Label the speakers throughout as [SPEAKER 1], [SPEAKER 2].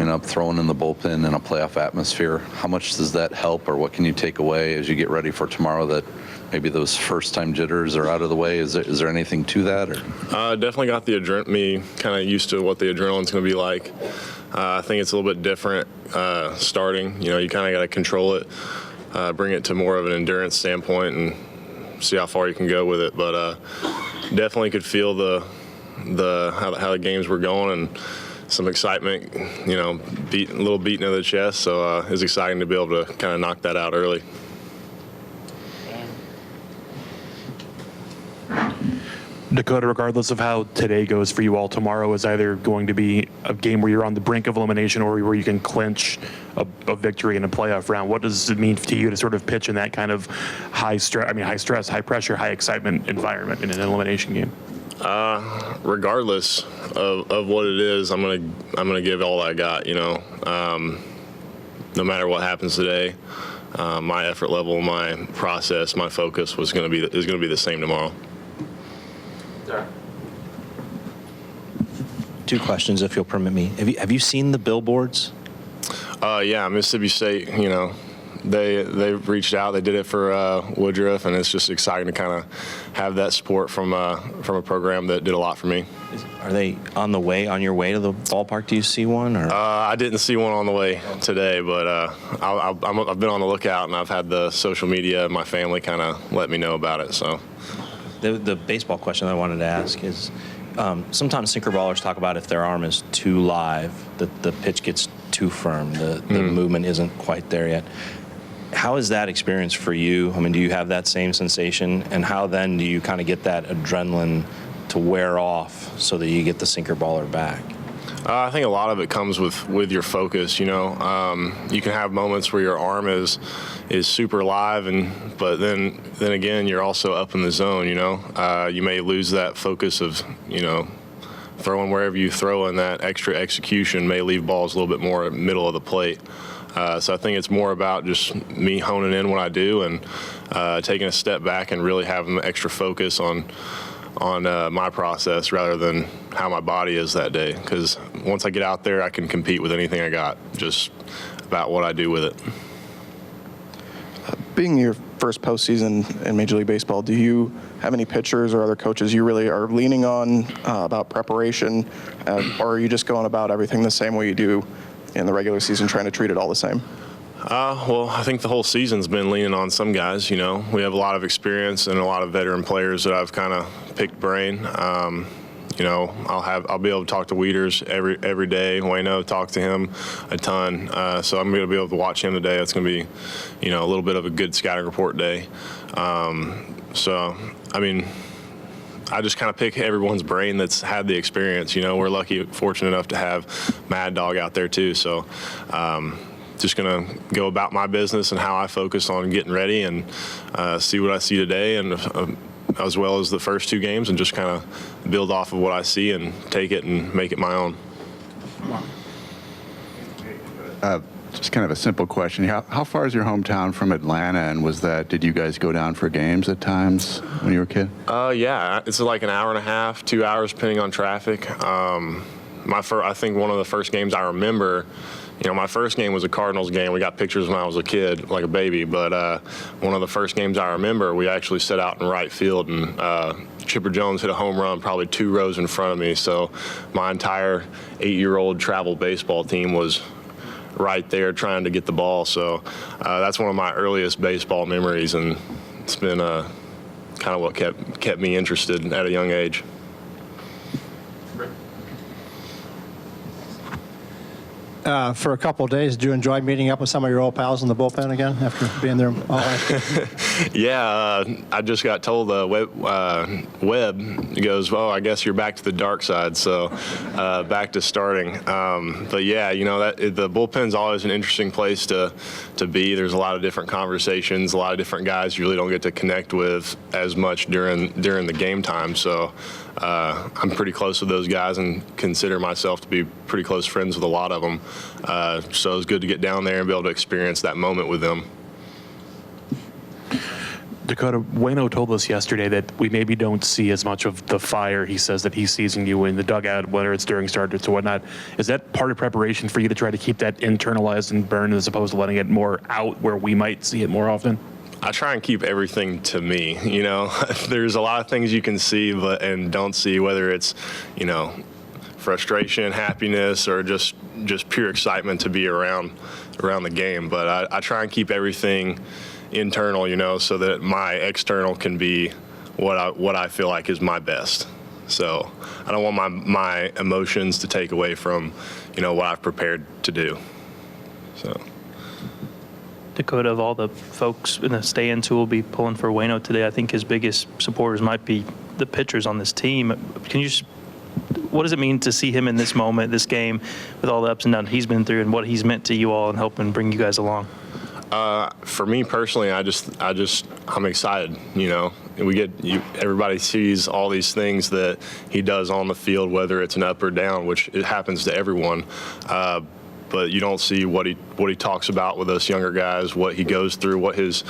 [SPEAKER 1] warming up, throwing in the bullpen in a playoff atmosphere. How much does that help, or what can you take away as you get ready for tomorrow that maybe those first-time jitters are out of the way? Is there anything to that? Or?
[SPEAKER 2] Definitely got me kind of used to what the adrenaline's going to be like. I think it's a little bit different starting. You kind of got to control it, bring it to more of an endurance standpoint, and see how far you can go with it. But definitely could feel how the games were going and some excitement. A little beating of the chest. So it's exciting to be able to kind of knock that out early.
[SPEAKER 3] Dakota, regardless of how today goes for you all, tomorrow is either going to be a game where you're on the brink of elimination or where you can clinch a victory in a playoff round. What does it mean to you to sort of pitch in that kind of high stress, high pressure, high excitement environment in an elimination game?
[SPEAKER 2] Regardless of what it is, I'm gonna give all I got. No matter what happens today, my effort level, my process, my focus is gonna be the same tomorrow.
[SPEAKER 4] Two questions, if you'll permit me. Have you seen the billboards?
[SPEAKER 2] Yeah, Mississippi State. They reached out. They did it for Woodruff, and it's just exciting to kind of have that support from a program that did a lot for me.
[SPEAKER 4] Are they on your way to the ballpark? Do you see one? Or?
[SPEAKER 2] I didn't see one on the way today, but I've been on the lookout, and I've had the social media, my family kind of let me know about it. So.
[SPEAKER 4] The baseball question I wanted to ask is, sometimes sinker ballers talk about if their arm is too live, that the pitch gets too firm, the movement isn't quite there yet. How is that experience for you? I mean, do you have that same sensation? And how then do you kind of get that adrenaline to wear off so that you get the sinker baller back?
[SPEAKER 2] I think a lot of it comes with your focus. You can have moments where your arm is super live, but then again you're also up in the zone. You may lose that focus of throwing wherever you throw, and that extra execution may leave balls a little bit more middle of the plate. So I think it's more about just me honing in what I do and taking a step back and really having extra focus on my process rather than how my body is that day. Because once I get out there, I can compete with anything I got, just about what I do with it.
[SPEAKER 5] Being your first postseason in Major League Baseball, do you have any pitchers or other coaches you really are leaning on about preparation, or are you just going about everything the same way you do in the regular season, trying to treat it all the same?
[SPEAKER 2] Well, I think the whole season's been leaning on some guys. We have a lot of experience and a lot of veteran players that I've kind of picked brain. I'll be able to talk to Wieters every day. Waino, talk to him a ton. So I'm going to be able to watch him today. It's going to be, a little bit of a good scouting report day. I just kind of pick everyone's brain that's had the experience. We're fortunate enough to have Mad Dog out there too. So just going to go about my business and how I focus on getting ready and see what I see today, and as well as the first two games, and just kind of build off of what I see and take it and make it my own.
[SPEAKER 6] Just kind of a simple question. How far is your hometown from Atlanta, and did you guys go down for games at times when you were a kid?
[SPEAKER 2] Yeah, it's like an hour and a half, 2 hours, depending on traffic. I think one of the first games I remember, my first game was a Cardinals game. We got pictures when I was a kid, like a baby. But one of the first games I remember, we actually set out in right field, and Chipper Jones hit a home run probably 2 rows in front of me. So my entire 8-year-old travel baseball team was right there trying to get the ball. So that's one of my earliest baseball memories, and it's been kind of what kept me interested at a young age.
[SPEAKER 7] For a couple of days, did you enjoy meeting up with some of your old pals in the bullpen again after being there all last year?
[SPEAKER 2] Yeah, I just got told Webb goes, "Oh, I guess you're back to the dark side," so back to starting. But yeah, the bullpen's always an interesting place to be. There's a lot of different conversations, a lot of different guys you really don't get to connect with as much during the game time. So I'm pretty close with those guys and consider myself to be pretty close friends with a lot of them. So it's good to get down there and be able to experience that moment with them.
[SPEAKER 3] Dakota, Waino told us yesterday that we maybe don't see as much of the fire he says that he's seizing you in the dugout, whether it's during starters or whatnot. Is that part of preparation for you to try to keep that internalized and burned as opposed to letting it more out where we might see it more often?
[SPEAKER 2] I try and keep everything to me, you know. There's a lot of things you can see and don't see, whether it's, you know, frustration, happiness, or just pure excitement to be around the game. But I try and keep everything internal, you know, so that my external can be what I feel like is my best. So I don't want my emotions to take away from, you know, what I've prepared to do. So.
[SPEAKER 8] Dakota, of all the folks in the stay-ins who will be pulling for Waino today, I think his biggest supporters might be the pitchers on this team. Can you just, what does it mean to see him in this moment, this game, with all the ups and downs he's been through, and what he's meant to you all and helping bring you guys along?
[SPEAKER 2] For me personally, I'm excited. You know, everybody sees all these things that he does on the field, whether it's an up or down, which it happens to everyone. But you don't see what he talks about with us younger guys, what he goes through, what his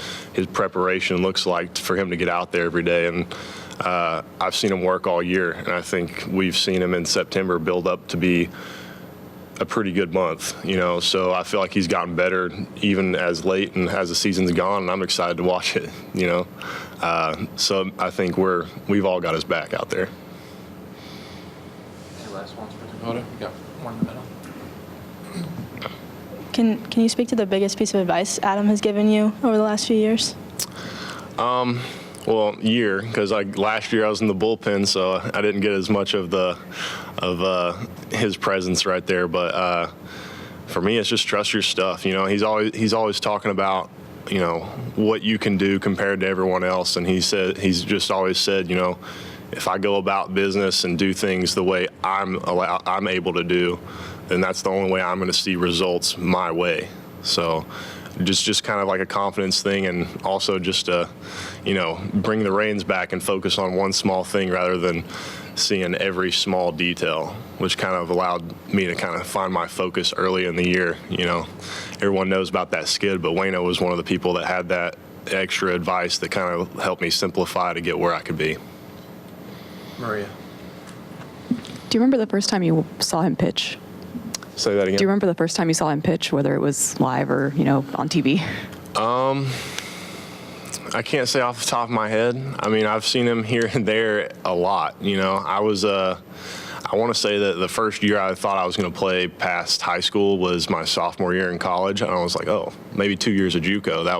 [SPEAKER 2] preparation looks like for him to get out there every day. And I've seen him work all year, and I think we've seen him in September build up to be a pretty good month, you know. So I feel like he's gotten better even as late and as the season's gone, and I'm excited to watch it, you know. So I think we've all got his back out there.
[SPEAKER 9] Any last ones for Dakota? We got one in the middle.
[SPEAKER 10] Can you speak to the biggest piece of advice Adam has given you over the last few years?
[SPEAKER 2] Well, year, because last year I was in the bullpen, so I didn't get as much of his presence right there. But for me, it's just trust your stuff. You know, he's always talking about, you know, what you can do compared to everyone else, and he's just always said, you know, if I go about business and do things the way I'm able to do, then that's the only way I'm going to see results my way. So just kind of like a confidence thing, and also just to, you know, bring the reins back and focus on one small thing rather than seeing every small detail, which kind of allowed me to kind of find my focus early in the year. You know, everyone knows about that skid, but Waino was one of the people that had that extra advice that kind of helped me simplify to get where I could be.
[SPEAKER 9] Maria.
[SPEAKER 11] Do you remember the first time you saw him pitch?
[SPEAKER 2] Say that again.
[SPEAKER 11] Do you remember the first time you saw him pitch, whether it was live or, you know, on TV?
[SPEAKER 2] I can't say off the top of my head. I mean, I've seen him here and there a lot. You know, I want to say that the first year I thought I was going to play past high school was my sophomore year in college, and I was like, oh, maybe 2 years of JUCO. That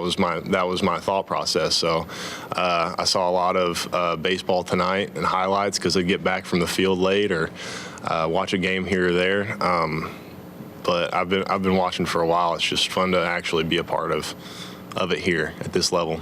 [SPEAKER 2] was my thought process. So I saw a lot of baseball tonight and highlights because I get back from the field late or watch a game here or there. But I've been watching for a while. It's just fun to actually be a part of it here at this level.